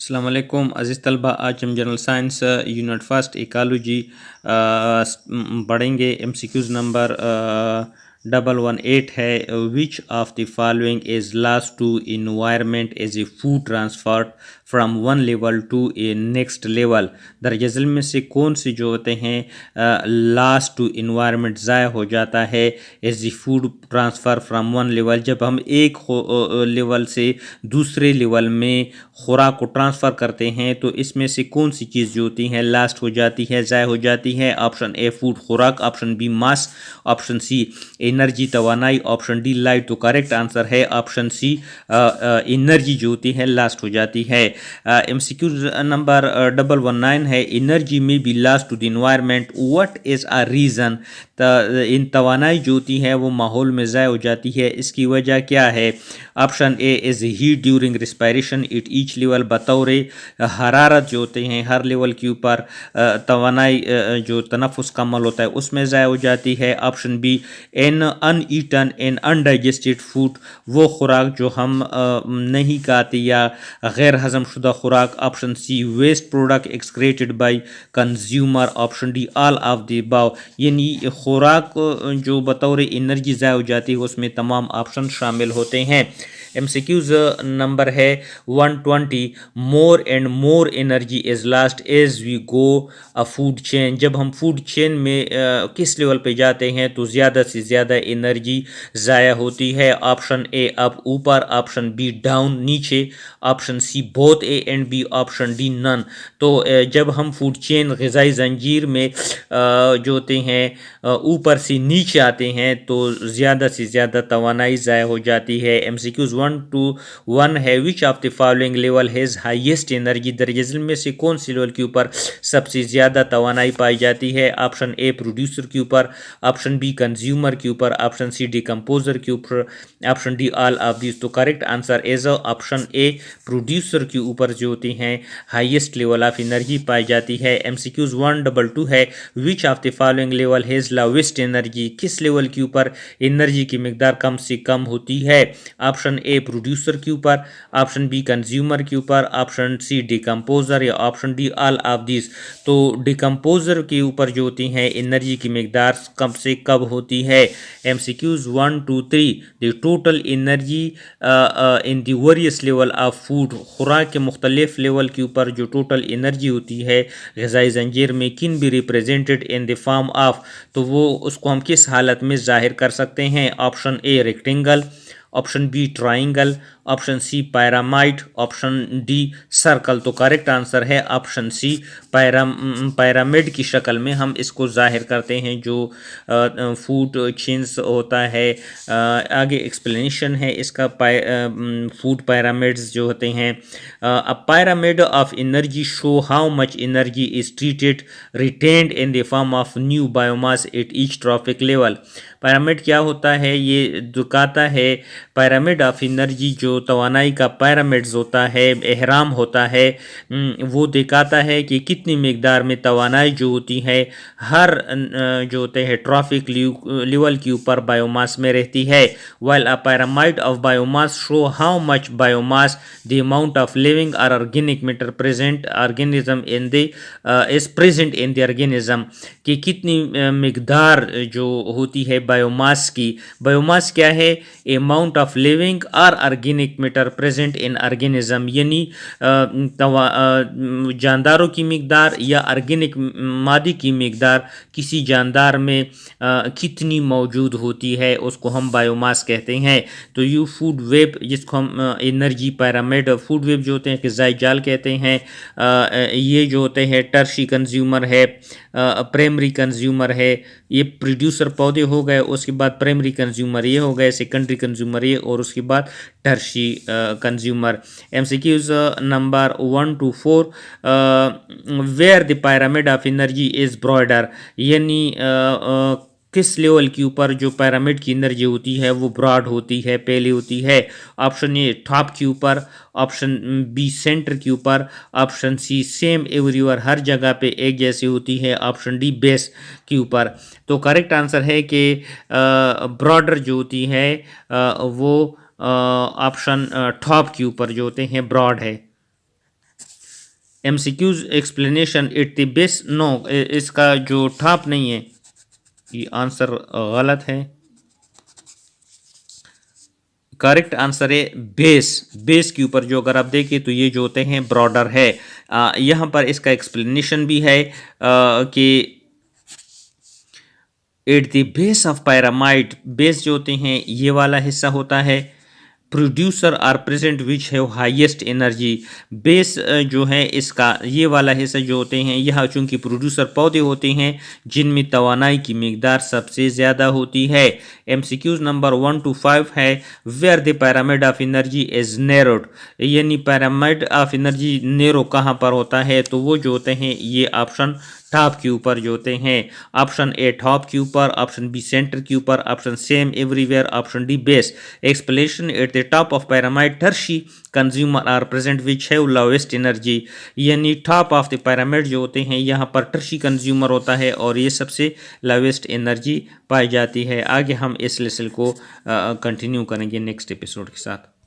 अस्सलाम वालेकुम अज़ीज़ तलबा। आज हम general science unit first ecology पढ़ेंगे। MCQs नंबर 118 है। Which of the following is last to environment as a food transfer from one level to a next level. दरअसल में से कौन से जो होते हैं लास्ट टू इन्वायरमेंट ज़ाया हो जाता है as a food transfer from one level, जब हम एक लेवल से दूसरे लेवल में खुराक को ट्रांसफ़र करते हैं तो इसमें से कौन सी चीज़ जो होती है लास्ट हो जाती है, ज़ाया हो जाती है। ऑप्शन ए फूड खुराक, option B mass, option C energy तवानाई, ऑप्शन डी लाइट। तो करेक्ट आंसर है ऑप्शन सी, एनर्जी जो होती है लास्ट हो जाती है। MCQ नंबर 119 है। एनर्जी में be lost to the environment, what is a reason. इन तवानाई जो होती है वो माहौल में ज़ाया हो जाती है, इसकी वजह क्या है। Option A is heat during respiration it each level, बतौर हरारत जो होते हैं हर लेवल के ऊपर तवानाई जो तनफ़ुस का अमल होता है उसमें ज़ाया हो जाती है। Option be in uneaten in undigested food, वो खुराक जो हम नहीं खाते या गैर हज़म शुदा खुराक। Option C waste product excreted by consumer, option D all of the above. यानी खुराक जो बतौर एनर्जी ज़ाया हो जाती है उसमें तमाम ऑप्शन शामिल होते हैं। MCQs नंबर है 120। More and more energy is last as we go a food chain, जब हम फूड चेन में किस लेवल पे जाते हैं तो ज़्यादा से ज़्यादा एनर्जी ज़ाया होती है। ऑप्शन ए अप ऊपर, ऑप्शन बी डाउन नीचे, option C both A and B, option D none. तो जब हम फूड चेन ग़िज़ाई ज़ंजीर में जो होते हैं ऊपर से नीचे आते हैं तो ज़्यादा से ज़्यादा तवानाई ज़ाया हो जाती है। MCQs 1 to 1 है। Which of the following level has highest energy, दरअसल में से कौन सी लेवल के ऊपर सबसे ज़्यादा तवानाई पाई जाती है। ऑप्शन ए प्रोड्यूसर के ऊपर, ऑप्शन बी कंज्यूमर के ऊपर, ऑप्शन सी डिकम्पोजर के ऊपर, option D all of this. तो correct answer is option A, producer के ऊपर जो होती हैं हाईएस्ट लेवल ऑफ एनर्जी पाई जाती है। MCQs 122 है। Which of the following level has lowest energy, किस लेवल के ऊपर एनर्जी की मिकदार कम से कम होती है। ऑप्शन ए प्रोड्यूसर के ऊपर, ऑप्शन बी कंज्यूमर के ऊपर, ऑप्शन सी डिकम्पोजर या option D all of this. तो डिकम्पोजर के ऊपर जो होती हैं एनर्जी की मिकदार कम से कब होती है। MCQs 1 to 3 the total energy in the various level of food, खुराक के मुख्तलिफ लेवल के ऊपर जो टोटल एनर्जी होती है ग़िज़ाई ज़ंजीर में किन भी represented in the form of, तो वो उसको हम किस हालत में ज़ाहिर कर सकते हैं। Option A rectangle, option B triangle, option C pyramid, option D circle. तो करेक्ट आंसर है ऑप्शन सी, पैरामिड की शक्ल में हम इसको जाहिर करते हैं जो फूड चेन्स होता है। आगे एक्सप्लेनेशन है इसका। फूड पैरामिड्स जो होते हैं, अ pyramid of energy show how much energy is treated retained in the form of new biomass at each trophic level। Pyramid क्या होता है, ये दिखाता है पैरामिड ऑफ एनर्जी जो तवानाई का पैरामिड्स होता है, एहराम होता है, वो दिखाता है कि कितनी मिकदार में तवानाई जो होती है हर जो होते हैं ट्रॉफिक लेवल के ऊपर बायोमास में रहती है। While a pyramid of biomass show how much biomass the amount of living और organic matter present organism in the is present in the organism, कि कितनी मिकदार जो होती है बायोमास की। बायोमास क्या है, अमाउंट ऑफ लिविंग और organic matter present in organism, यानी जानदारों की मिकदार या ऑर्गेनिक मादी की मिकदार किसी जानदार में कितनी मौजूद होती है उसको हम बायोमास कहते हैं। तो यू फूड वेब जिसको हम एनर्जी पैरामिड फूड वेब जो होते हैं ग़िज़ाई जाल कहते हैं, ये जो होते हैं टर्शी कंज्यूमर है, प्राइमरी कंज्यूमर है, ये प्रोड्यूसर पौधे हो गए, उसके बाद प्राइमरी कंज्यूमर ये हो गए, सेकेंडरी कंज्यूमर ये, और उसके बाद tertiary consumer. MCQs number 1 to 4 where the pyramid of energy is broader, यानी किस लेवल के ऊपर जो पैरामिड की एनर्जी होती है वो ब्रॉड होती है, पहले होती है। ऑप्शन ए टॉप के ऊपर, ऑप्शन बी सेंटर के ऊपर, ऑप्शन सी सेम एवरीवेयर हर जगह पे एक जैसी होती है, ऑप्शन डी बेस के ऊपर। तो करेक्ट आंसर है कि ब्रॉडर जो होती है वो ऑप्शन टॉप के ऊपर जो होते हैं ब्रॉड है। MCQs explanation it the base no, इसका जो टॉप नहीं है, ये आंसर गलत है। करेक्ट आंसर है बेस। बेस के ऊपर जो अगर आप देखें तो ये जो होते हैं ब्रॉडर है। यहाँ पर इसका एक्सप्लेनेशन भी है कि at the base of pyramid, base जो होते हैं ये वाला हिस्सा होता है। Producer are present which have highest energy, base जो है इसका ये वाला हिस्सा जो होते हैं, यह चूंकि प्रोड्यूसर पौधे होते हैं जिनमें तवानाई की मिकदार सबसे ज़्यादा होती है। MCQs नंबर 1 to 5 है where the pyramid of energy is narrowed, यानी पैरामिड ऑफ एनर्जी नैरो कहाँ पर होता है, तो वो जो होते हैं ये ऑप्शन टॉप के ऊपर जो होते हैं। ऑप्शन ए टॉप के ऊपर, ऑप्शन बी सेंटर के ऊपर, option same everywhere, option D base. Explanation at the top of pyramid tertiary consumer are present which have lowest energy, यानी टॉप ऑफ द पैरामिड जो होते हैं यहाँ पर टर्शी कंज्यूमर होता है और ये सबसे लोवेस्ट एनर्जी पाई जाती है। आगे हम इस लेसन को कंटिन्यू करेंगे नेक्स्ट एपिसोड के साथ।